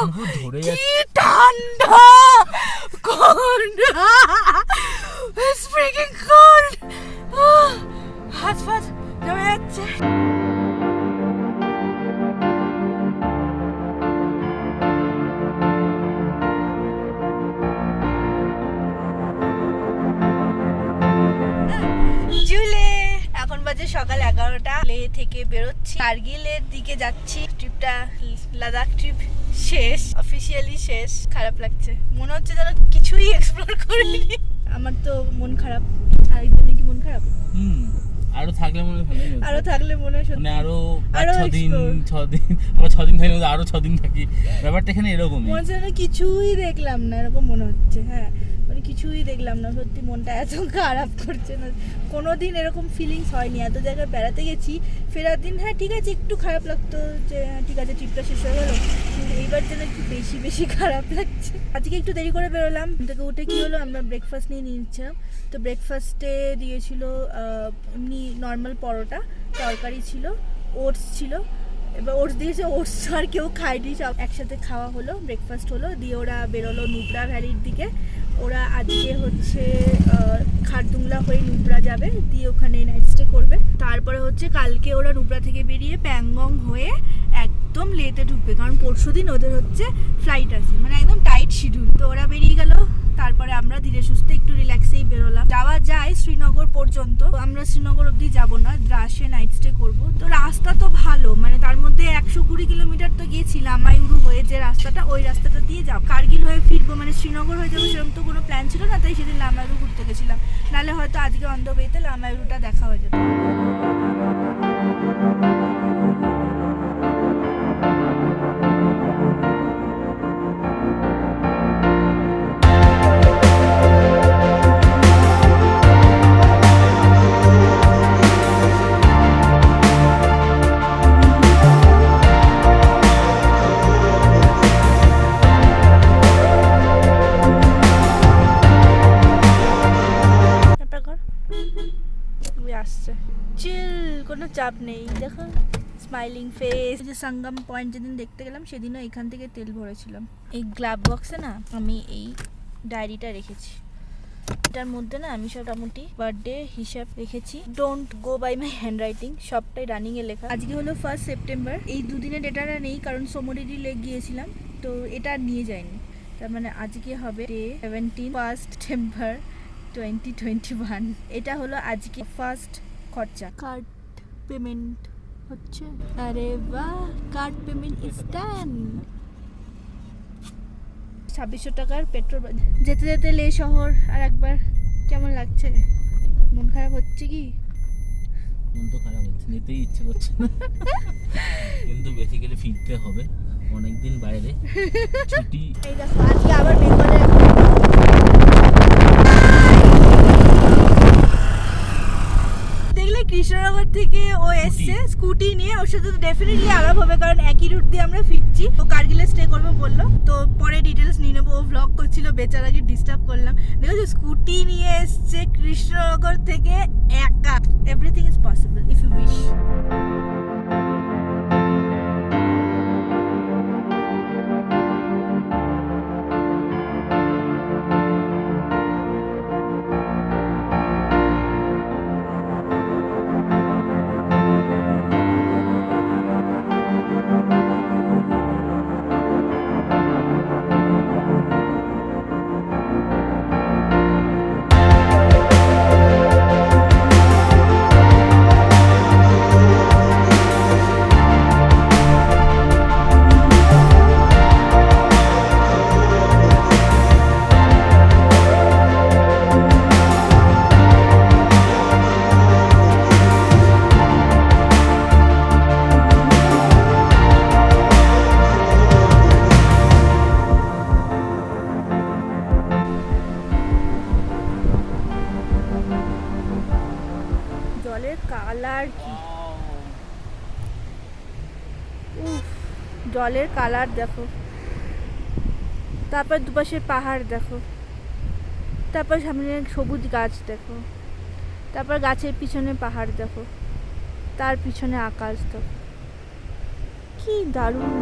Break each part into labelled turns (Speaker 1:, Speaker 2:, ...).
Speaker 1: ধরে
Speaker 2: কি ঠান্ডা, কোল্ড, ইটস ফ্রিকিং কোল্ড, হাত ফাত জমে যাচ্ছে। এখন বাজে সকাল 11টা। লে থেকে বেরোচ্ছি, কার্গিলের দিকে যাচ্ছি। ট্রিপটা, লাদাখ ট্রিপ শেষ, অফিসিয়ালি শেষ। খারাপ লাগছে, মনে হচ্ছে যেন কিছুই এক্সপ্লোর করিনি। আমার তো মন খারাপ। আরেকজনের কি মন খারাপ?
Speaker 1: আরো থাকলে মনে হয়,
Speaker 2: আরো থাকলে মনে হয়
Speaker 1: মানে আরো 6 দিন আবার 6 দিন থাকলে আরো 6 দিন থাকি। ব্যাপারটা এখানে এরকমই,
Speaker 2: মনে হচ্ছে কিছুই দেখলাম না, এরকম মনে হচ্ছে। হ্যাঁ, মানে কিছুই দেখলাম না, সত্যি মনটা এত খারাপ করছে না। কোনোদিন এরকম ফিলিংস হয়নি। এত জায়গায় বেড়াতে গেছি, ফেরার দিন হ্যাঁ ঠিক আছে একটু খারাপ লাগতো যে হ্যাঁ ঠিক আছে ট্রিপটা শেষ হয়ে গেলো, কিন্তু এইবার যেন একটু বেশি বেশি খারাপ লাগছে। আজকে একটু দেরি করে বেরোলাম। থেকে উঠে কি হলো, আমরা ব্রেকফাস্ট নিয়ে নিচ্ছিলাম। তো ব্রেকফাস্টে দিয়েছিল এমনি নর্মাল পরোটা, তরকারি ছিল, ওটস ছিল। এবার ওটস দিয়েছে, ওটস আর কেউ খায়নি, সব একসাথে খাওয়া হলো, ব্রেকফাস্ট হলো। দিয়ে ওরা বেরোলো নুব্রা ভ্যালির দিকে। ওরা আজকে হচ্ছে খারদুংলা হয়ে নুব্রা যাবে, দিয়ে ওখানে নাইট স্টে করবে। তারপরে হচ্ছে কালকে ওরা নুব্রা থেকে বেরিয়ে প্যাংগং হয়ে একদম লেতে ঢুকবে, কারণ পরশুদিন ওদের হচ্ছে ফ্লাইট আছে, মানে একদম টাইট শিডিউল। তো ওরা বেরিয়ে গেল, তারপরে আমরা ধীরে সুস্থে একটু রিল্যাক্সেই বেরোলাম। যাওয়া যায় শ্রীনগর পর্যন্ত, আমরা শ্রীনগর অবধি যাবো না, দ্রাসে নাইট স্টে করবো। তো রাস্তা তো ভালো, মানে তার মধ্যে 120 কিলোমিটার তো গিয়েছিলাম লামাইউরু হয়ে, যে রাস্তাটা ওই রাস্তাটা দিয়ে যাবো। কার্গিল হয়ে ফিরবো, মানে শ্রীনগর হয়ে যাবো সেরকম তো কোনো প্ল্যান ছিল না, তাই সেদিন লামাইউরু ঘুরতে গেছিলাম। নাহলে হয়তো আজকে অন দ্য ওয়েতে লামাইউরুটা দেখা হয়ে যেত। আসছে চিল, কোনো চাপ নেই। দেখো স্মাইলিং ফেস। যে সঙ্গম পয়েন্ট যেদিন দেখতে গেলাম সেদিনও এখান থেকে তেল ভরেছিলাম। এই গ্লাভ বক্সে না আমি এই ডায়েরিটা রেখেছি, এটার মধ্যে না আমি সব মোটামুটি বার্থডে হিসাব রেখেছি। Don't go by my handwriting, সবটাই রানিং এ লেখা। আজকে হলো 1 সেপ্টেম্বর। এই দুদিনের ডেটাটা নেই কারণ সোমোডিডি লেক গিয়েছিলাম, তো এটা নিয়ে যাইনি। তার মানে আজকে হবে ডে 17 সেপ্টেম্বর 2021। এটা হলো আজকে ফার্স্ট খরচা। কার্ড পেমেন্ট হচ্ছে, আরে বাহ, কার্ড পেমেন্ট ইজ ডান। 2600 টাকার পেট্রোল। যেতে যেতে লে শহর আর একবার। কেমন লাগছে? মন খারাপ হচ্ছে কি?
Speaker 1: মন তো খারাপ হচ্ছে, যেতেই ইচ্ছে করছে না, কিন্তু বেসিক্যালি ফিরতে হবে, অনেকদিন বাইরে ছুটি।
Speaker 2: এই দেখো আজকে আবার বেঙ্গলে দেখলে কৃষ্ণনগর থেকে ও এসছে স্কুটি নিয়ে। ওর সাথে তো ডেফিনেটলি আলাপ হবে, কারণ একই রুট দিয়ে আমরা ফিরছি। ও কার্গিলে স্টে করবে বললো, তো পরে ডিটেলস নিয়ে নেবো। ও ব্লগ করছিল, বেচারাকে ডিস্টার্ব করলাম। দেখো স্কুটি নিয়ে এসছে কৃষ্ণনগর থেকে একা। Everything is possible if you wish. জলের কালার কি, উফ, জলের কালার দেখো। তারপর দুপাশের পাহাড় দেখো, তারপর সামনে সবুজ গাছ দেখো, তারপর গাছের পিছনে পাহাড় দেখো, তার পিছনে আকাশ দেখো, কি দারুণ।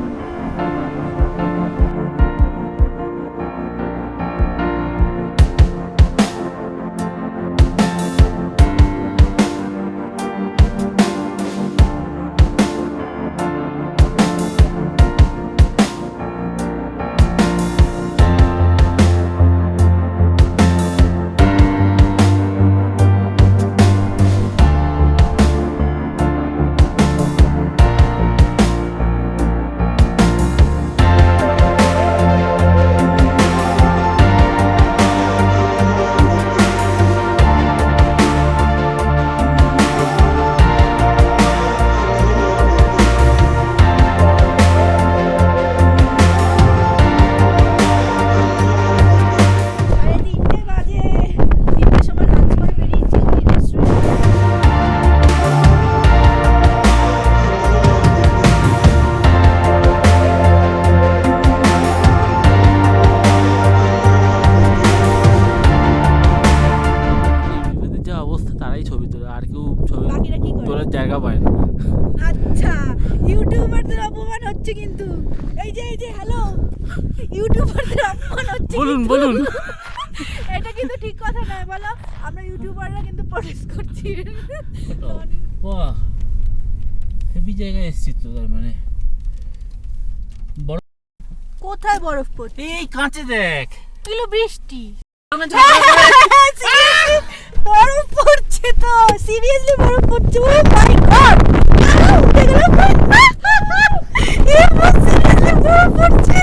Speaker 2: কিন্তু এই যে হ্যালো ইউটিউবারদের অপমান হচ্ছে
Speaker 1: বলুন
Speaker 2: কিন্তু।
Speaker 1: বলুন
Speaker 2: এটা কিন্তু ঠিক কথা নয় বলো, আমরা ইউটিউবাররা কিন্তু প্রটেস্ট করছি।
Speaker 1: বাহ হেভি জায়গায় এসেছি তো, তার মানে বড়
Speaker 2: কোথায় বরফ পড়ছে?
Speaker 1: এই কাঁচে দেখ
Speaker 2: এগুলো বৃষ্টি।
Speaker 1: আমি ঝগড়া করে-
Speaker 2: Seriously, বরফ পড়ছে তো, সিরিয়াসলি বরফ পড়ছে। ও মাই গড, উঠে গেল। সিরিয়াসলি বরফ পড়ছে।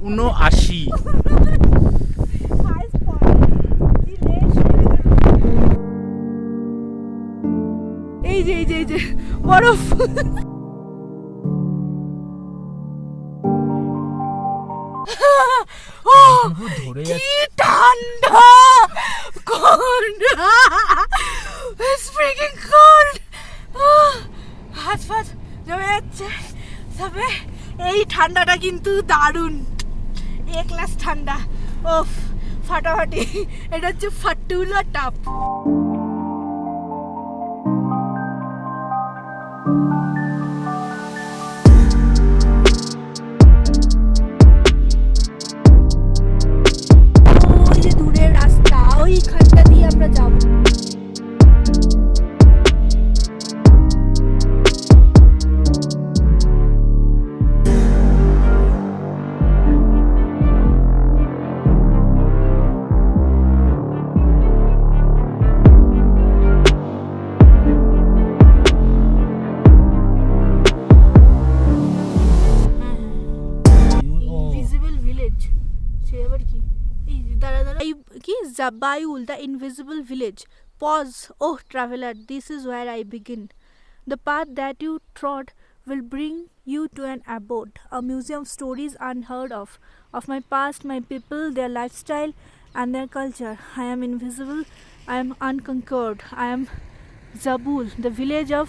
Speaker 1: ঊনআশি
Speaker 2: এই যে বরফ। ও
Speaker 1: ধরে
Speaker 2: কি
Speaker 1: যাচ্ছে
Speaker 2: ঠান্ডা, কোল্ড, ইটস ফ্রিকিং কোল্ড। হাত ফাত জমে যাচ্ছে তবে এই ঠান্ডাটা কিন্তু দারুণ, এ ক্লাস ঠান্ডা। ওফ ফাটাফাটি, এটা হচ্ছে ফাটুলা টাপ। ওই যে দূরের রাস্তা, ওইখানটা দিয়ে আমরা যাবো। ইনভিজিবল ভিলেজ, সে আবার কি? এই দাঁড়া এই কি জাবাইউল the invisible village. Pause, oh traveller, this is where I begin. The path that you trod will bring you to an abode, a museum of stories unheard of my past, my people, their lifestyle and their culture. I am invisible, I am unconquered, I am Zabul, the village of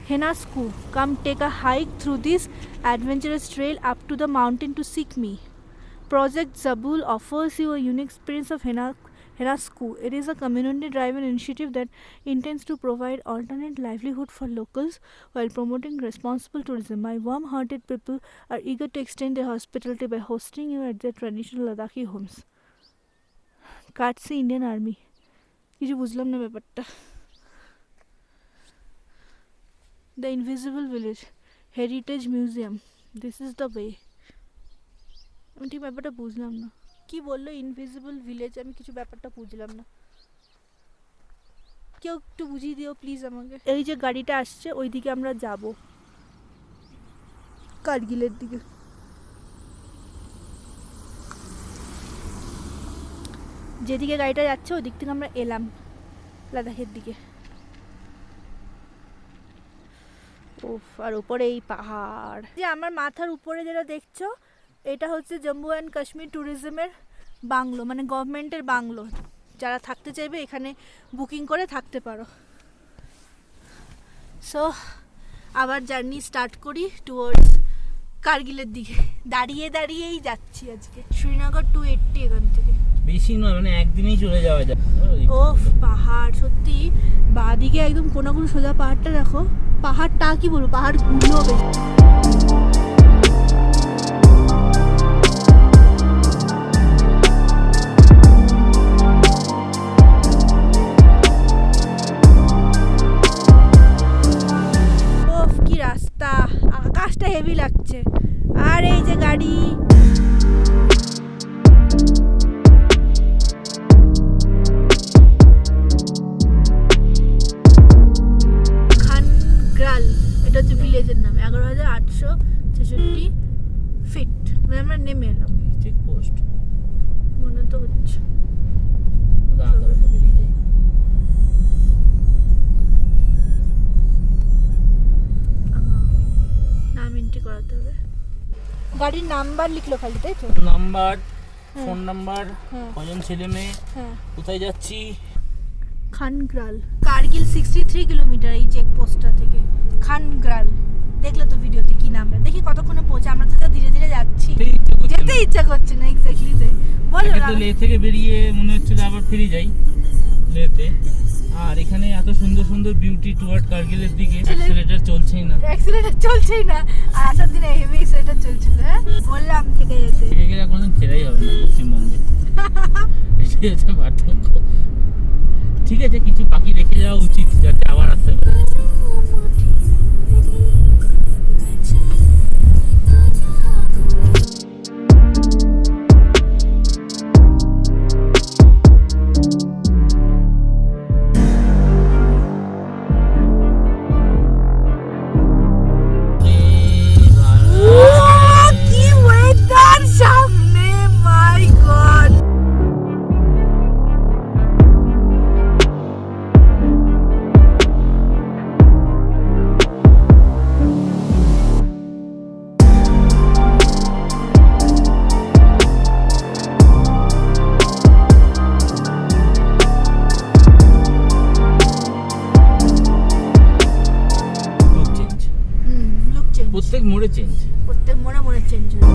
Speaker 2: Henasku. Come take a hike through this adventurous trail up to the mountain to seek me. Project Zabul offers you a unique experience of Henasku. It is a community-driven initiative that intends to provide alternate livelihood for locals while promoting responsible tourism. My warm-hearted people are eager to extend their hospitality by hosting you at their traditional Ladakhi homes. কাটছে Indian army, কিছু বুঝলাম না ব্যাপারটা। The Invisible Village, Heritage Museum, this is the way. আমি ঠিক ব্যাপারটা বুঝলাম না, কি বললো ইনভিজিবল ভিলেজ, আমি কিছু ব্যাপারটা বুঝলাম না। কেউ একটু বুঝিয়ে দিও প্লিজ আমাকে। এই যে গাড়িটা আসছে ওই দিকে আমরা যাব, কারগিলের দিকে। যেদিকে গাড়িটা যাচ্ছে ওই দিক থেকে আমরা এলাম লাদাখের দিকে। ওফ, আর উপরে এই পাহাড়, যে আমার মাথার উপরে যেটা দেখছো এটা হচ্ছে জম্মু অ্যান্ড কাশ্মীর ট্যুরিজমের বাংলো, মানে গভর্নমেন্টের বাংলো। যারা থাকতে চাইবে এখানে বুকিং করে থাকতে পারো। সো আবার জার্নি স্টার্ট করি টুয়ার্ডস কারগিলের দিকে। দাঁড়িয়েই যাচ্ছি আজকে। শ্রীনগর 280 এখান থেকে,
Speaker 1: বেশি নয়, মানে একদিনেই চলে যাওয়া যায়।
Speaker 2: ওফ পাহাড়, সত্যি বাঁদিকে একদম কোনো সোজা পাহাড়টা দেখো, পাহাড়টা কি বলবো, পাহাড়গুলো বেশি। ওফ কি রাস্তা, আকাশটা হেভি লাগছে। আর এই যে গাড়ি, এটা হচ্ছে ভিলেজের নাম। 11,866 ফিট। মানে আমরা নেমে এলাম,
Speaker 1: চেকপোস্ট
Speaker 2: মনে তো হচ্ছে।
Speaker 1: বেরিয়ে যাই।
Speaker 2: নাম এন্ট্রি করাতে হবে। গাড়ির নাম্বার লিখলো খালি, তাই তো?
Speaker 1: নাম্বার ফোন নাম্বার,
Speaker 2: হ্যাঁ।
Speaker 1: কজন ছেলে মেয়ে,
Speaker 2: হ্যাঁ
Speaker 1: কোথায় যাচ্ছি।
Speaker 2: খানগ্রাল কার্গিল 63 কিলোমিটার এই চেকপোস্টটা থেকে। খানগ্রাল দেখলে তো ভিডিওতে কি নাম, দেখি কতক্ষণে পৌঁছে। আমরা তো যা ধীরে ধীরে যাচ্ছি, যেতে ইচ্ছা করছে না। এক্স্যাক্টলি তাই বলো
Speaker 1: একে তো লে থেকে বেরিয়ে মনে হচ্ছিল আবার ফিরে যাই লেতে। আর এখানে এত সুন্দর সুন্দর বিউটি টুয়ার্ড কার্গিলের দিকে অ্যাক্সেলেরেটর চলছেই না।
Speaker 2: অ্যাক্সিলেটর চলছেই না, আর আসার দিনে হেভি অ্যাক্সিলেটর চলছিল। হ্যাঁ বললাম থেকে যেতে।
Speaker 1: থেকে গেলে আর কোনোদিন ফেরাই হবে না পশ্চিমবঙ্গে। এটাই হচ্ছে পার্থক্য। ঠিক আছে, কিছু বাকি রেখে যাওয়া উচিত যাতে আবার আসতে পারে।
Speaker 2: কি ওয়েদার সামনে, my God.
Speaker 1: Look change,
Speaker 2: look change,
Speaker 1: প্রত্যেক মোড়ে চেঞ্জ।
Speaker 2: প্রত্যেক মনে মনে চেঞ্জ হয়।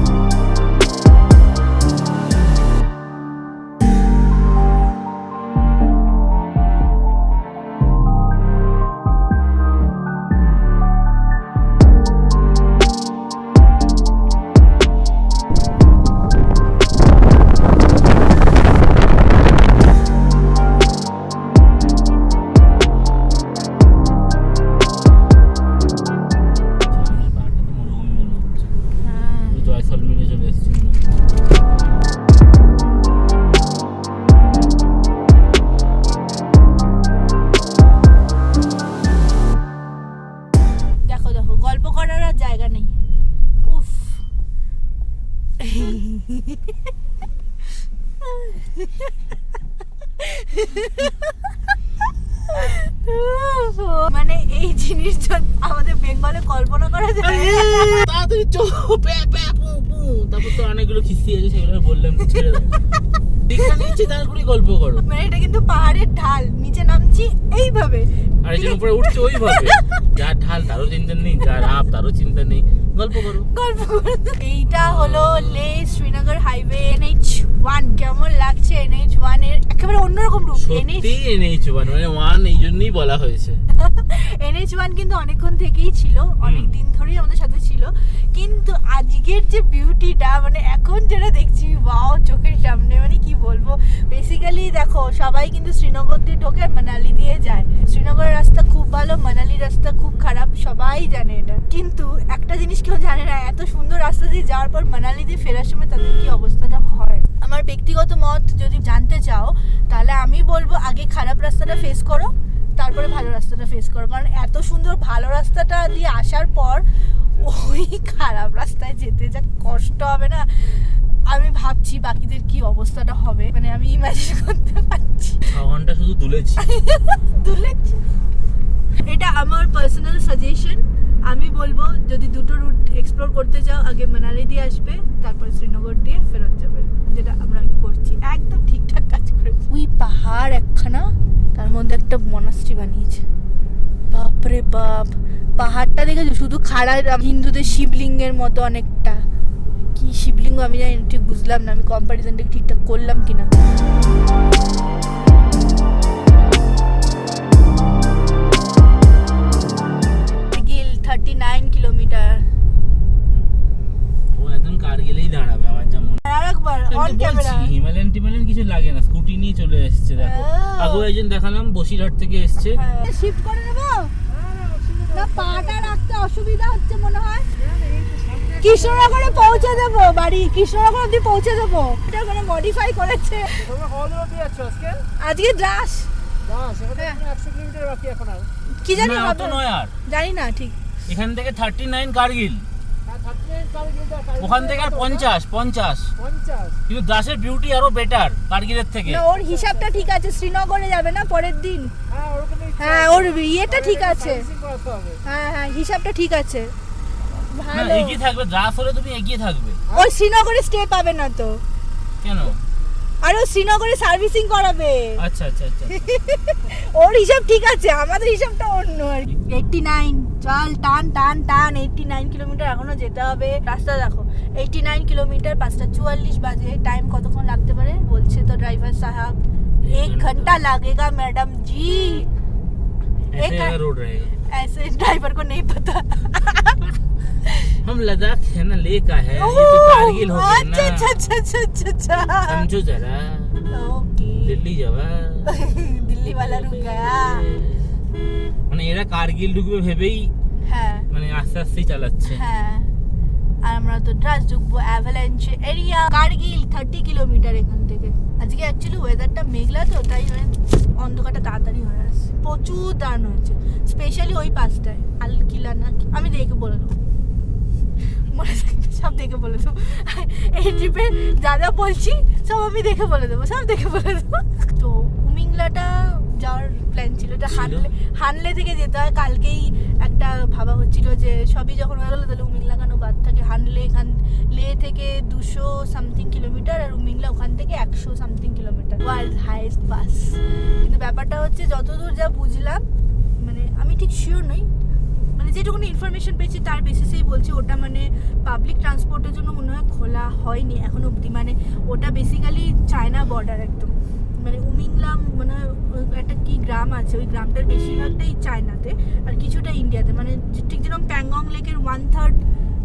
Speaker 1: সামনের পাহাড়টা তো মরুভূমি মনে হচ্ছে।
Speaker 2: হ্যাঁ
Speaker 1: পুরো জয়সলমীরে চলে এসেছি।
Speaker 2: দেখো দেখো, গল্প করার আর জায়গা নেই। উফ মানে এই জিনিস আমাদের বেঙ্গলে কল্পনা করা যায়।
Speaker 1: তাড়াতাড়ি চো, প্যা প্যা পু পু। তারপর তো অনেকগুলো কিস্তি আছে, সেগুলো আর বললাম না, ছেড়ে দাও। দীক্ষা নিচ্ছে তারপরে গল্প করো।
Speaker 2: মানে এটা কিন্তু পাহাড়ের ঢাল, নিচে নামছি এইভাবে,
Speaker 1: আর এর উপরে উঠছে ওইভাবে। যার ঢাল তারও চিন্তা নেই, যার আপ তারও চিন্তা নেই, গল্প করো।
Speaker 2: গল্প করে। এইটা হলো লে শ্রীনগর হাইওয়ে NH1। কেমন লাগছে NH1 এর একেবারে অন্যরকম রূপ।
Speaker 1: সত্যি এনেইছো মানে ওয়ান এই জন্যই বলা হয়েছে।
Speaker 2: NH1 কিন্তু অনেকক্ষণ থেকেই ছিল, অনেক দিন ধরেই আমাদের সাথে ছিল, কিন্তু আজকের যে বিউটিটা মানে এখন যেটা দেখছি, ওয়াও, চোখের সামনে, মানে কি বলবো। বেসিক্যালি দেখো, সবাই কিন্তু শ্রীনগর দিয়ে ঢোকে, মানালি দিয়ে যায়। শ্রীনগরের রাস্তা খুব ভালো, মানালির রাস্তা খুব খারাপ, সবাই জানে এটা। কিন্তু একটা জিনিস কেউ জানে না, এত সুন্দর রাস্তা দিয়ে যাওয়ার পর মানালি দিয়ে ফেরার সময় তাদের কি অবস্থাটা হয়। আমার ব্যক্তিগত মত যদি জানতে চাও, তাহলে আমি বলবো আগে খারাপ রাস্তাটা ফেস করো, তারপরে ভালো রাস্তাটা ফেস করো। কারণ এত সুন্দর ভালো রাস্তাটা দিয়ে আসার পর ওই খারাপ রাস্তায় যেতে যা কষ্ট হবে না, আমি ভাবছি বাকিদের কি অবস্থাটা হবে, মানে আমি ইমাজিন করতে পারছি।
Speaker 1: 6 ঘন্টা শুধু দুলেছি।
Speaker 2: দুলেছি। এটা আমার পার্সোনাল সাজেশন। আমি বলবো যদি দুটো রুট এক্সপ্লোর করতে চাও, আগে মানালি দিয়ে আসবে, তারপর শ্রীনগর দিয়ে ফেরত যাবে, যেটা আমরা করছি। একদম ঠিকঠাক কাজ করেছি। ওই পাহাড় একখানা, তার মধ্যে একটা মনাস্ট্রি বানিয়েছে। বাপরে বাপ, পাহাড়টা দেখেছো শুধু খাড়া, হিন্দুদের শিবলিঙ্গের মতো অনেকটা। কি শিবলিঙ্গ আমি জানি না, ঠিক বুঝলাম না, আমি কম্পারিজনটা ঠিকঠাক করলাম কিনা। কার্গিল 39 কিলোমিটার।
Speaker 1: ও একদম কার্গিলেই দাঁড়াবে আমার যা মনে হয়।
Speaker 2: আরেকবার অন ক্যামেরা।
Speaker 1: হিমালয়ান টিমালয়ান কিছু লাগে না, স্কুটি নিয়ে চলে এসেছে। দেখো আগে একজন দেখালাম বসিরহাট থেকে এসেছে।
Speaker 2: শিফট করে নেবো না, পাটা রাখতে অসুবিধা হচ্ছে মনে হয়। কৃষ্ণনগরে পৌঁছে দেবো, বাড়ি কৃষ্ণনগর অব্দি পৌঁছে দেবো। এটা ওখানে মডিফাই করেছে।
Speaker 3: তোমরা কত দূর অব্দি যাচ্ছ আজকে?
Speaker 2: আজকে দাস
Speaker 3: সেখানে 100 কিলোমিটার বাকি এখন আর।
Speaker 2: কি জানি
Speaker 1: না, অত
Speaker 2: হবে,
Speaker 1: নয় আর।
Speaker 2: জানি না ঠিক।
Speaker 1: এখান থেকে 39 কার্গিল,
Speaker 3: আর 39 কিলোমিটার
Speaker 1: ওখান থেকে আর 50
Speaker 3: 50
Speaker 1: কিন্তু দাসের বিউটি আরো বেটার কার্গিলের থেকে।
Speaker 2: না, ওর হিসাবটা ঠিক আছে, শ্রীনগরে যাবে না পরের দিন।
Speaker 3: হ্যাঁ ওরকমই।
Speaker 2: হ্যাঁ, ওর ইয়েটা ঠিক আছে।
Speaker 3: সার্ভিসিং করাতে হবে।
Speaker 2: হ্যাঁ হ্যাঁ, হিসাবটা ঠিক আছে,
Speaker 1: না
Speaker 2: ভালো।
Speaker 1: এগিয়ে থাকবে, দ্রাস হলে তুমি এগিয়ে থাকবে।
Speaker 2: ওই শ্রীনগরে স্টে পাবে না তো।
Speaker 1: কেন?
Speaker 2: আরো শ্রীনগরে সার্ভিসিং করাবে।
Speaker 1: আচ্ছা আচ্ছা আচ্ছা
Speaker 2: ওর হিসাব ঠিক আছে, আমাদের হিসাবটা অন্য আর কি। 89 চল, টান টান টান। 89 কিলোমিটার এখনো যেতে হবে। রাস্তা দেখো, 89 কিলোমিটার, 5:44 বাজে। টাইম কতক্ষণ লাগতে পারে বলছে তো ড্রাইভার সাহেব? 1 घंटा लगेगा मैडम जी।
Speaker 1: ऐसे रोड रहेगा।
Speaker 2: ऐसे ड्राइवर को नहीं पता।
Speaker 1: हम लद्दाख है ना, लेह का है, ये तो कारगिल हो गया ना।
Speaker 2: अच्छा अच्छा अच्छा अच्छा अच्छा।
Speaker 1: समझो जरा,
Speaker 2: ओके।
Speaker 1: दिल्ली যাবা।
Speaker 2: দিল্লি वाला रुक गया।
Speaker 1: মানে এরা কার্গিল ঢুকবে ভেবেই
Speaker 2: হ্যাঁ
Speaker 1: মানে আস্তে আস্তেই চালাচ্ছে।
Speaker 2: হ্যাঁ, আর আমরা তো ড্রাস ঢুকবো অ্যাভালাঞ্চ এরিয়া। কার্গিল 30 কিলোমিটার এখান থেকে। আজকে অ্যাকচুয়ালি ওয়েদারটা মেঘলা তো, তাই মানে অন্ধকারটা তাড়াতাড়ি হয়ে আসছে। প্রচুর দাঁড়ানো হয়েছে, স্পেশালি ওই পাশটায় আলকিলা না কি, আমি দেখে বলে দেবো, সব দেখে বলে দেবো। এই ট্রিপে যা যা বলছি সব আমি দেখে বলে দেবো, সব দেখে বলে দেবো। তো উমিংলাটা যাওয়ার প্ল্যান ছিল, এটা হানলে থেকে যেতে হয়। কালকেই একটা ভাবা হচ্ছিল যে সবই যখন হয়ে গেলো তাহলে উমিংলা কেন বাদ থাকে। হানলে এখান লে থেকে 200 সামথিং কিলোমিটার, আর উমিংলা ওখান থেকে 100 something kilometre, world highest pass. কিন্তু ব্যাপারটা হচ্ছে যতদূর যা বুঝলাম, মানে আমি ঠিক শিওর নই, মানে যেটুকুনি ইনফরমেশন পেয়েছি তার বেসিসেই বলছি, ওটা মানে পাবলিক ট্রান্সপোর্টের জন্য মনে হয় খোলা হয়নি এখনো অবধি। মানে ওটা বেসিক্যালি চায়না বর্ডার একদম, মানে উমিংলাম মনে হয় একটা কি গ্রাম আছে, ওই গ্রামটার বেশিরভাগটাই চায়নাতে আর কিছুটা ইন্ডিয়াতে। মানে ঠিক যেরকম প্যাংগং লেকের 1/3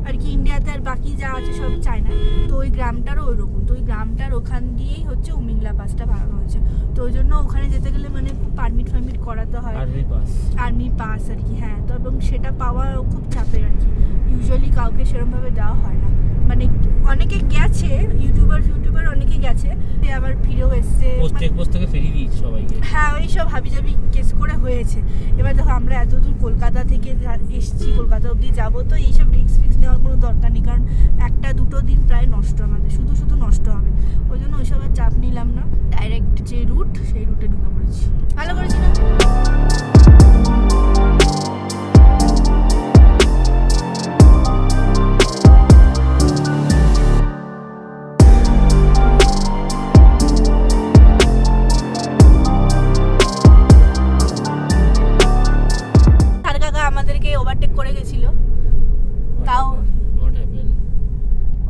Speaker 2: আর কি ইন্ডিয়াতে, আর বাকি যা আছে সব চায়নায়। তো ওই গ্রামটারও ওইরকম। তো ওই গ্রামটার ওখান দিয়েই হচ্ছে উমিংলা পাসটা বানানো হয়েছে। তো ওই জন্য ওখানে যেতে গেলে মানে পারমিট ফারমিট করাতে হয়, আর্মি পাস আর কি। হ্যাঁ, তো এবং সেটা পাওয়া খুব চাপের আর কি। ইউজুয়ালি কাউকে সেরকমভাবে দেওয়া হয় না। মানে অনেকে গেছে, ইউটিউবার অনেকে গেছে, আবার ফিরেও এসছে।
Speaker 1: পোস্ট থেকে ফিরিয়ে দিয়েছে সবাইকে।
Speaker 2: হ্যাঁ, ওই সব হাবিজাবি কেস করে হয়েছে। এবার দেখো আমরা এত দূর কলকাতা থেকে এসছি, কলকাতা অবধি যাবো, তো এইসব রিস্ক ফিক্স নেওয়ার কোনো দরকার নেই, কারণ 1-2 দিন প্রায় নষ্ট আমাদের, শুধু নষ্ট হবে। ওই জন্য ওইসব আর চাপ নিলাম না, ডাইরেক্ট যে রুট সেই রুটে ঢুকে পড়েছি। ভালো করেছি না? আমাদেরকে ওভারটেক করে গেছিল, তাও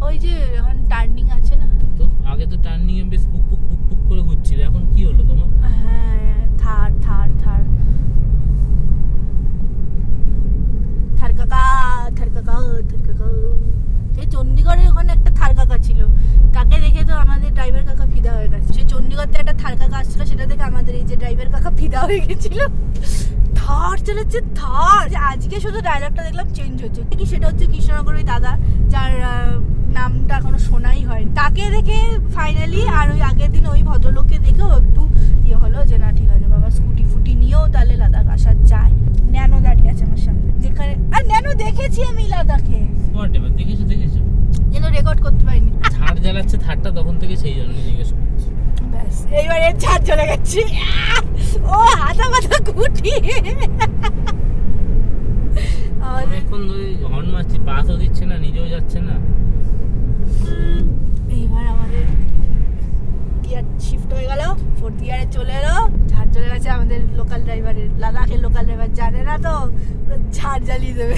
Speaker 2: ওই যে এখন টার্নিং আছে না,
Speaker 1: তো আগে তো টার্নিং এ বেশ পুক পুক পুক পুক করে ঘুরছিল, এখন কি হলো তোমার?
Speaker 2: হ্যাঁ, থার কাকা সেই চণ্ডীগড়ে ওখানে একটা থার কাকা ছিল, তাকে দেখে তো আমাদের ড্রাইভার কাকা ফিদা হয়ে গেছে। সেই চণ্ডীগড়তে একটা থার কাকা আসছিল, সেটা দেখে আমাদের এই যে ড্রাইভার কাকা ফিদা হয়ে গেছিল। থার চালাচ্ছে, থার। আজকে শুধু ডায়লগটা দেখলাম চেঞ্জ হচ্ছে কি, সেটা হচ্ছে কৃষ্ণনগরের দাদা, যার নামটা এখনো শোনাই হয়, তাকে দেখে ফাইনালি। আর ওই আগের দিন ওই ভদ্রলোককে দেখেও একটু ইয়ে হলো যে না ঠিক আছে বাবা, স্কুটি ফুটি নিয়েও তাহলে লাদাখ আসা যায়। ন্যানো দাঁড়িয়ে আছে আমার সামনে, যেখানে আর ন্যানো দেখেছি আমি লাদাখে।
Speaker 1: দেখেছো
Speaker 2: কিন্তু রেকর্ড করতে পারিনি।
Speaker 1: ঝাড় জ্বালাচ্ছে থারটা, তখন থেকে সেই জন্য জিজ্ঞেস করছি।
Speaker 2: ব্যাস, এইবারে ঝাড় চলে গেছে। ও হাতা মাথা কুটি।
Speaker 1: অনেকক্ষণ ধরে হর্ন মারছি, পাসও দিচ্ছে না, নিজেও যাচ্ছে না।
Speaker 2: এইবার আমাদের গিয়ার শিফট হয়ে গেল, 4th গিয়ারে চলে এলো, ঝাড় চলে গেছে আমাদের লোকাল ড্রাইভারের। লাদাখের লোকাল ড্রাইভার জানে না তো, ঝাড় জ্বালিয়ে দেবে।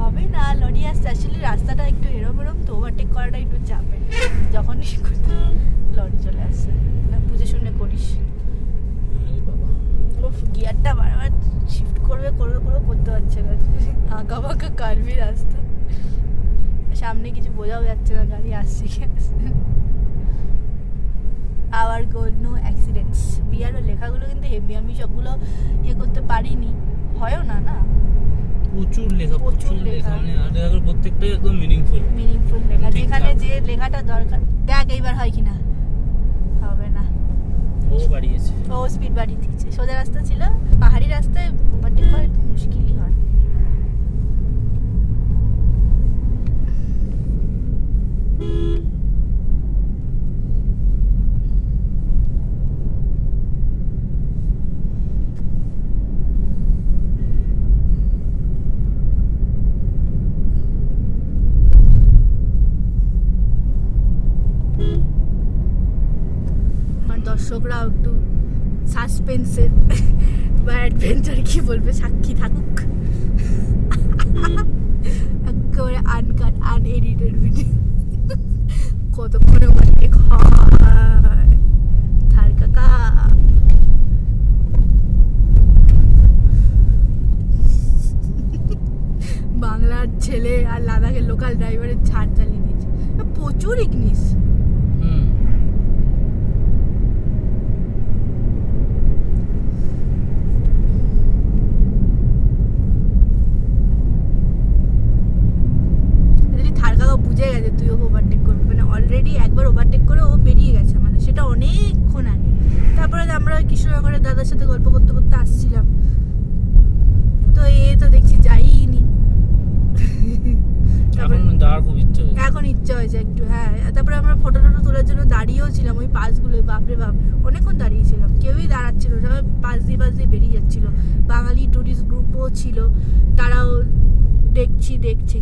Speaker 2: হবে না, লরি আসছে। আসলে রাস্তাটা একটু এরম তো ওভারটেক করাটা একটু চাপের, যখনই লরি চলে আসছে। না বুঝে শুনে করিস। গিয়ারটা বারবার শিফট করবে করতে পারছে না, আঁকা বাঁকা কার্ভি রাস্তা, সামনে কিছু বোঝাও যাচ্ছে না, গাড়ি আসছে কি আসছে। Our goal no accidents. বিয়ারও লেখাগুলো কিন্তু হেভি, আমি সবগুলো ইয়ে করতে পারিনি, হয়ও না। প্রচুর লেখা,
Speaker 1: মানে প্রত্যেকটাই একদম মিনিংফুল
Speaker 2: লেখা, যেখানে যে লেখাটা দরকার। দেখ এইবার হয় কিনা, হবে না।
Speaker 1: ও বাড়িয়েছে,
Speaker 2: ও স্পিড বাড়িয়ে দিচ্ছে। সোজা রাস্তা ছিল, পাহাড়ি রাস্তায় ওভারটেক করা একটু মুশকিলই হয়। দর্শকরাও একটু সাসপেন্সের বা অ্যাডভেঞ্চার কি বলবে সাক্ষী থাকুক। একেবারে আনকাট আনএডিটেড ভিডিও। কতক্ষণে ওভারটেক হয় থার কাকা। বাংলার ছেলে আর লাদাখের লোকাল ড্রাইভারের ছাড় চালিয়ে দিয়েছে। প্রচুর ইগনিস। বুঝে গেছে তুই ওকে ওভারটেক করবি, মানে অলরেডি একবার ওভারটেক করে ও বেরিয়ে গেছে, মানে সেটা অনেকক্ষণ আগে। তারপরে আমরা কৃষ্ণনগরের দাদার সাথে গল্প করতে করতে আসছিলাম, তো এ তো দেখছি যাইনি। এখন ইচ্ছা হয়েছে একটু, হ্যাঁ। তারপরে আমরা ফটো টটো তোলার জন্য দাঁড়িয়েও ছিলাম ওই পাশগুলোয়, বাপরে বাপ অনেকক্ষণ দাঁড়িয়েছিলাম, কেউই দাঁড়াচ্ছিল, সবাই পাশ দিয়ে বেরিয়ে যাচ্ছিল। বাঙালি টুরিস্ট গ্রুপও ছিল, তারাও দেখছে,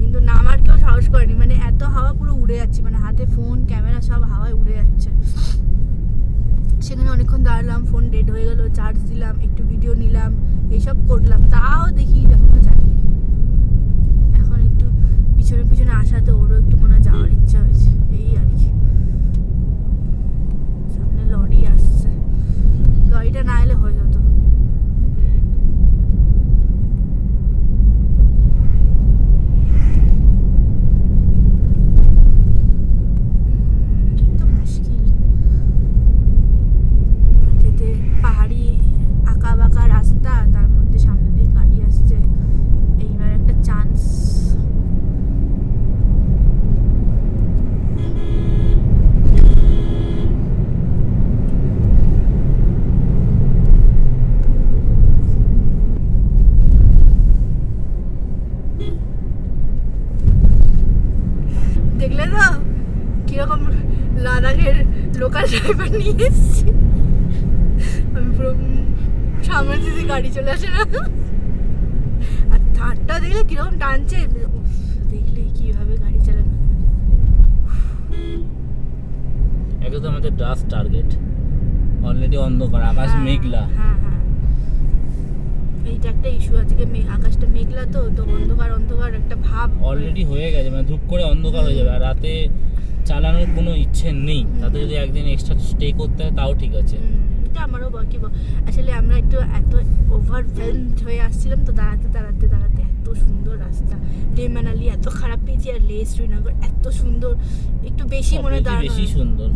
Speaker 2: কিন্তু নামার কেউ সাহস করেনি, মানে এত হাওয়া পুরো উড়ে যাচ্ছে, মানে হাতে ফোন ক্যামেরা সব হাওয়ায় উড়ে যাচ্ছে। সেখানে অনেকক্ষণ দাঁড়ালাম, ফোন ডেড হয়ে গেল, চার্জ দিলাম, একটু ভিডিও নিলাম, এইসব করলাম, তাও দেখি এখনো যায়নি। এখন একটু পিছনে আসাতে ওরও একটু মনে যাওয়ার ইচ্ছা হয়েছে, এই আর কি। সামনে লরি আসছে, লরিটা না এলে হয়ে যেত। পাহাড়ি আঁকা বাঁকা রাস্তা, তার মধ্যে সামনে দিয়ে গাড়ি আসছে, এইবার একটা চান্স। দেখলে তো কিরকম লাদাখের লোকাল ড্রাইভার নিয়ে এসছি। আমি পুরো সামনে যদি গাড়ি চলে আসে না, আর থারটা দেখলে কিরকম টানছে, দেখলে কিভাবে গাড়ি চালানো।
Speaker 1: এটা তো আমাদের ডাস্ট টার্গেট, অলরেডি অন্ধকার, আকাশ মেঘলা।
Speaker 2: হ্যাঁ, এইটা একটা ইস্যু আজকে, আকাশটা মেঘলা, তো অন্ধকার একটা ভাব
Speaker 1: অলরেডি হয়ে গেছে, মানে ধূপ করে অন্ধকার হয়ে যাবে। আর রাতে চালানোর কোনো ইচ্ছে নেই, তাতে যদি একদিন এক্সট্রা স্টে করতে হয় তাও ঠিক আছে।
Speaker 2: এটা আমারও কি আসলে আমরা একটু এত ওভারওয়েলমড হয়ে আসছিলাম, তো দাঁড়াতে এত সুন্দর রাস্তা। লে মানালি এত খারাপ পেয়েছি, আর লে শ্রীনগর এত সুন্দর, একটু বেশি মনে দাঁড়ানো,
Speaker 1: বেশি সুন্দর,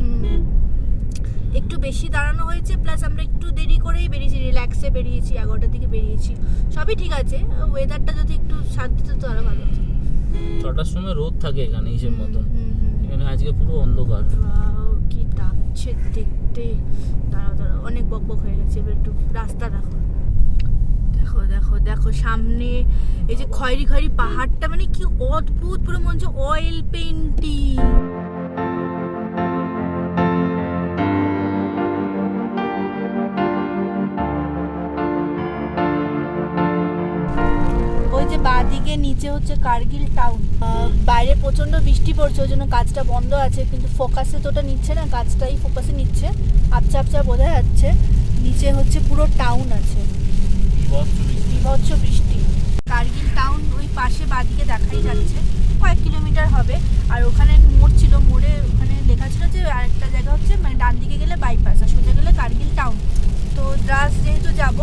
Speaker 2: একটু বেশি দাঁড়ানো হয়েছে। প্লাস আমরা একটু দেরি করেই বেরিয়েছি, রিল্যাক্সে বেরিয়েছি, 11টার দিকে বেরিয়েছি, সবই ঠিক আছে। ওয়েদারটা যদি একটু সাথ দিত তো আরো ভালো হতো।
Speaker 1: 6টার সময় রোদ থাকে এখানে হিসেব মতন, এখানে আজকে পুরো অন্ধকার।
Speaker 2: কি ডাকছে দেখতে। দাঁড়াও, অনেক বকবক হয়ে গেছে, এবার একটু রাস্তা দেখো সামনে এই যে খয়েরি পাহাড়টা, মানে কি অদ্ভুত, পুরো মনে হচ্ছে অয়েল পেইন্টিং। ওই যে বাঁদিকে নিচে হচ্ছে কার্গিল টাউন। বাইরে প্রচন্ড বৃষ্টি পড়ছে, ওই জন্য কাজটা বন্ধ আছে, কিন্তু ফোকাসে তো ওটা নিচ্ছে না, কাজটাই ফোকাসে নিচ্ছে। আবছা বোঝা যাচ্ছে, নিচে হচ্ছে পুরো টাউন আছে, বিভৎস বৃষ্টি। কার্গিল টাউন ওই পাশে বাঁদিকে দেখাই যাচ্ছে, কয়েক কিলোমিটার হবে। আর ওখানে মোড় ছিল, মোড়ে ওখানে লেখা ছিল যে আরেকটা জায়গা হচ্ছে, মানে ডান দিকে গেলে বাইপাস, আর সোজা গেলে কার্গিল টাউন। তো দ্রাস যেহেতু যাব,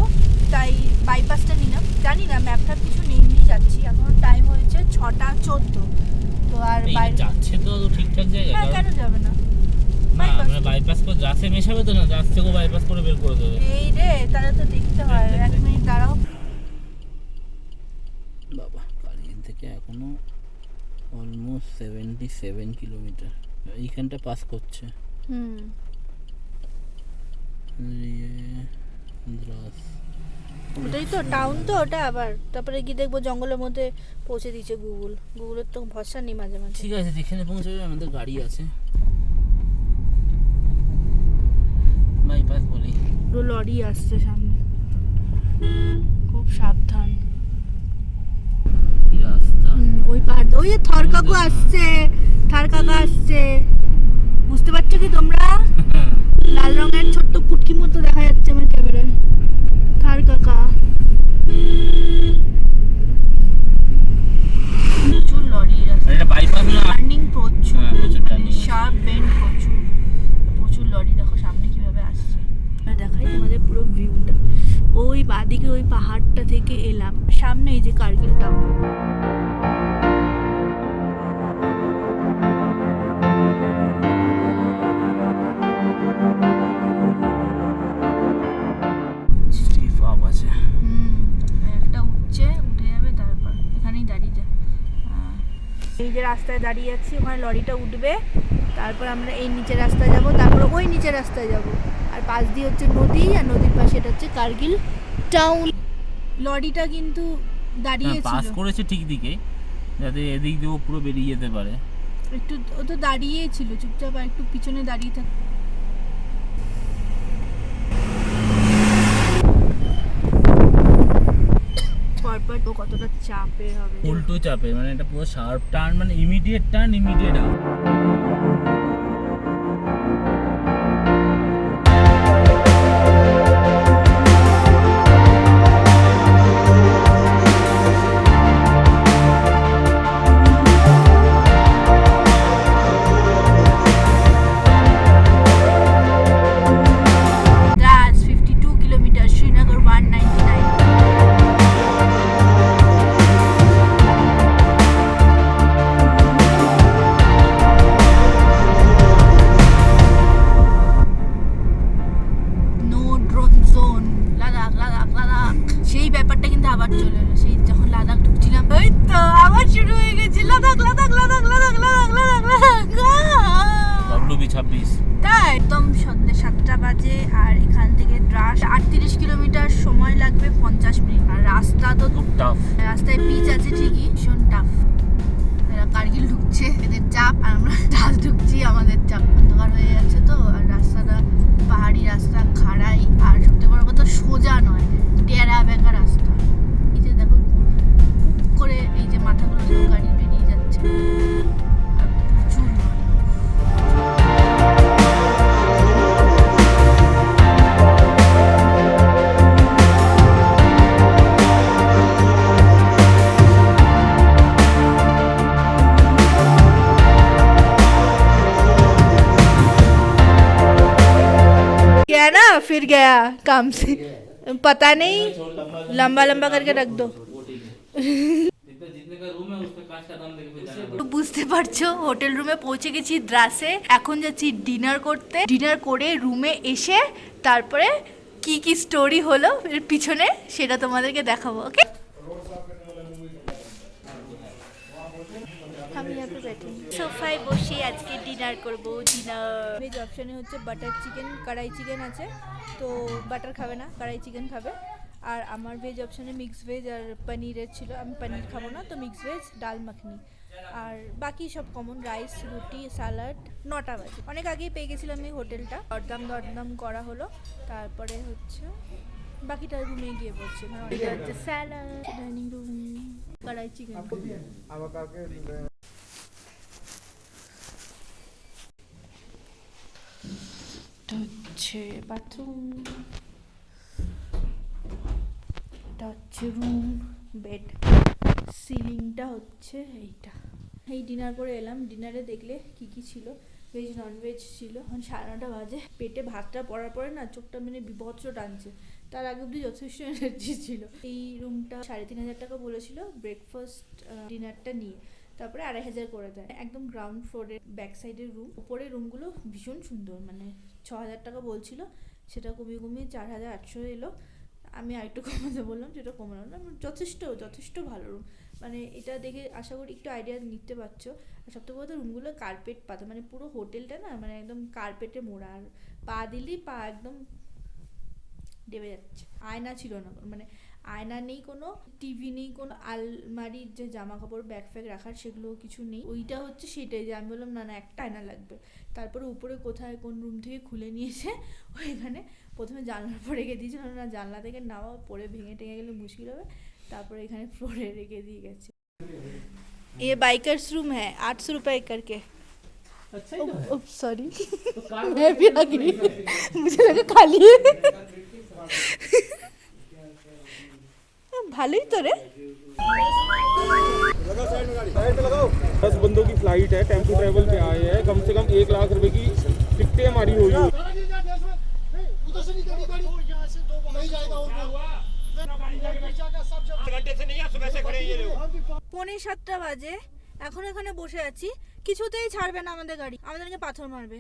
Speaker 2: তাই বাইপাসটা নিলাম। জানি না ম্যাপটার কিছু নেই যাচ্ছি, এখন টাইম হয়েছে 6:14। তো আর বাইরে
Speaker 1: যাচ্ছে তো ঠিকঠাক জায়গায়,
Speaker 2: হ্যাঁ, কেন যাবে না?
Speaker 1: আমরা বাইপাস করে রাস্তে মেশাবে তো না, রাস্তা থেকে বাইপাস করে বের করে দেবে।
Speaker 2: এই রে, তাহলে তো দেখতে হয়। 1 মিনিট দাঁড়াও।
Speaker 1: বাবা, কার্গিল থেকে এখনো অলমোস্ট 77 কিলোমিটার এইখানটা পাস করছে।
Speaker 2: ওটাই তো টাউন, তো ওটা আবার তারপরে গিয়ে দেখবো জঙ্গলের মধ্যে পৌঁছে দিয়েছে গুগলের তো ভরসা নেই মাঝে মাঝে।
Speaker 1: ঠিক আছে, যেখানে পৌঁছাবে আমাদের গাড়ি আছে। বাইপাস বলি,
Speaker 2: পুরো লরি আসছে সামনে, খুব সাবধান।
Speaker 1: রাস্তা
Speaker 2: ওই পাহাড়, ওই থার কাকু আসছে, বুঝতে পারছো কি তোমরা? লাল রঙের ছোট্ট পুটকি বাঁদিকে ওই পাহাড়টা থেকে এলাম, সামনে এই যে কার্গিল টাউন।
Speaker 1: স্টিফ আপ আছে।
Speaker 2: একটা উঠছে, উঠে যাবে, তারপর এখানেই দাঁড়িয়ে যায়। এই যে রাস্তায় দাঁড়িয়ে আছি, ওখানে লরিটা উঠবে, তারপর আমরা এই নিচের রাস্তায় যাব, তারপর ওই নিচের রাস্তায় যাব, আর পাশ দিয়ে হচ্ছে নদী, আর নদীর পাশে এটা হচ্ছে কার্গিল টাউন। লরিটা কিন্তু দাঁড়িয়ে
Speaker 1: পাস
Speaker 2: ছিল,
Speaker 1: করেছে ঠিক দিকে, যাতে এদিক দিয়েও পুরো বেরিয়ে যেতে পারে।
Speaker 2: একটু ও তো দাঁড়িয়েই ছিল চুপচাপ, আর একটু পিছনে দাঁড়িয়ে থাক। পরপর তো কতটা চাপে হবে,
Speaker 1: উল্টো চাপে, মানে এটা পুরো শার্প টার্ন, মানে immediate turn, immediate up.
Speaker 2: Dras 52 kilometre, Srinagar 199। No drone zone, Ladakh Ladakh Ladakh. সেই ব্যাপারটা কিন্তু আবার চলে এলো, সেই যখন লাদাখ ঢুকছিলাম, ওই তো আবার শুরু হয়ে গেছে লাদাখ লাদাখ লাদাখ লাদাখ লাদাখ লাদাখ লাদাখ।
Speaker 1: WB26।
Speaker 2: তাই একদম সন্ধ্যে 7টা বাজে, আর এখান থেকে দ্রাস 38 কিলোমিটার, সময় লাগবে 50 মিনিট। আর রাস্তা তো
Speaker 1: খুব টাফ।
Speaker 2: রাস্তায় পিচ আছে ঠিকই, ভীষণ টাফ। এরা কার্গিল ঢুকছে, এদের চাপ, আর আমরা দ্রাস ঢুকছি, আমাদের চাপ। অন্ধকার হয়ে যাচ্ছে তো, আর রাস্তাটা পাহাড়ি রাস্তা, খাড়াই, আর সবথেকে বড় কথা সোজা নয়, টেরা বেঁকা রাস্তা। এই যে দেখো করে এই যে মাথাগুলো সব গাড়ি বেরিয়ে যাচ্ছে, আর প্রচুর মানুষ। गया ना, फिर गया काम से, पता नहीं, लंबा लंबा करके रख दो। তো বুঝতে পারছো, হোটেল রুমে পৌঁছে গেছি দ্রাসে, এখন যাচ্ছি ডিনার করতে। ডিনার করে রুমে এসে তারপরে কি কি স্টোরি হলো এর পিছনে সেটা তোমাদেরকে দেখাবো। ওকে, আমি यहाँ बैठी সোফায় বসে আজকে ডিনার করব। ডিনার ভেজ অপশানে হচ্ছে বাটার চিকেন, কড়াই চিকেন আছে, তো বাটার খাবে না, কড়াই চিকেন খাবে। আর আমার ভেজ অপশানে মিক্স ভেজ আর পনিরের ছিল, আমি পনির খাবো না, তো মিক্স ভেজ, ডাল মাখনি, আর বাকি সব কমন, রাইস, রুটি, স্যালাড। 9টা বাজে, অনেক আগেই পেয়ে গেছিলাম এই হোটেলটা, দরদাম করা হলো, তারপরে হচ্ছে বাকিটা রুমে গিয়ে বলছি। এটা হচ্ছে স্যালাড, ডাইনিং রুম, কড়াই চিকেন। হচ্ছে বাথরুম, এটা হচ্ছে রুম, বেড, সিলিংটা হচ্ছে এইটা। এই ডিনার করে এলাম, ডিনারে দেখলে কি কি ছিল, ভেজ ননভেজ ছিল। এখন 9:30 বাজে, পেটে ভাতটা পড়ার পরে না চোখটা মানে বিভৎস টানছে, তার আগে অব্দি যথেষ্ট এনার্জি ছিল। এই রুমটা 3,500 টাকা বলেছিল ব্রেকফাস্ট ডিনারটা নিয়ে, তারপরে 2,500 করে দেয়। একদম গ্রাউন্ড ফ্লোরের ব্যাক সাইডের রুম, উপরের রুমগুলো ভীষণ সুন্দর, মানে 6,000 টাকা বলছিল, সেটা কমিয়ে 4,800 এলো। আমি আরেকটু কমাতে বললাম, সেটা কমানো না, যথেষ্ট ভালো রুম। মানে এটা দেখে আশা করি একটু আইডিয়া নিতে পারছো। আর সবথেকে বড় রুমগুলো কার্পেট পাতা, মানে পুরো হোটেলটা না মানে একদম কার্পেটে মোড়া, আর পা দিলেই পা একদম ডেবে যাচ্ছে। আয়না ছিল না, মানে আয়না নেই, কোনো টিভি নেই, কোনো আলমারির যে জামা কাপড় ব্যাগ ফ্যাগ রাখার সেগুলো কিছু নেই। ওইটা হচ্ছে সেটাই, যে আমি বললাম না একটা আয়না লাগবে। তারপরে উপরে কোথায় কোন রুম থেকে খুলে নিয়েছে, ওইখানে প্রথমে জানলার পরে রেখে দিয়েছিল, না জানলা থেকে নামা পরে ভেঙে টেঙে গেলে মুশকিল হবে, তারপরে এখানে ফ্লোরে রেখে দিয়ে গেছে। ये बाइकर्स रूम है, 800 रुपए करके।
Speaker 1: अच्छा
Speaker 2: सॉरी मैं भी आ गई, मुझे लगा खाली है। भालोई तो रे।
Speaker 4: 10 बंदों की फ्लाइट है, टेम्पो ट्रैवल पे आए हैं, कम से कम 1 लाख रुपए की टिकटें हमारी हुई।
Speaker 2: পৌনে 7টা বাজে, এখন এখানে বসে আছি, কিছুতেই ছাড়বে না আমাদের গাড়ি, আমাদেরকে পাথর মারবে।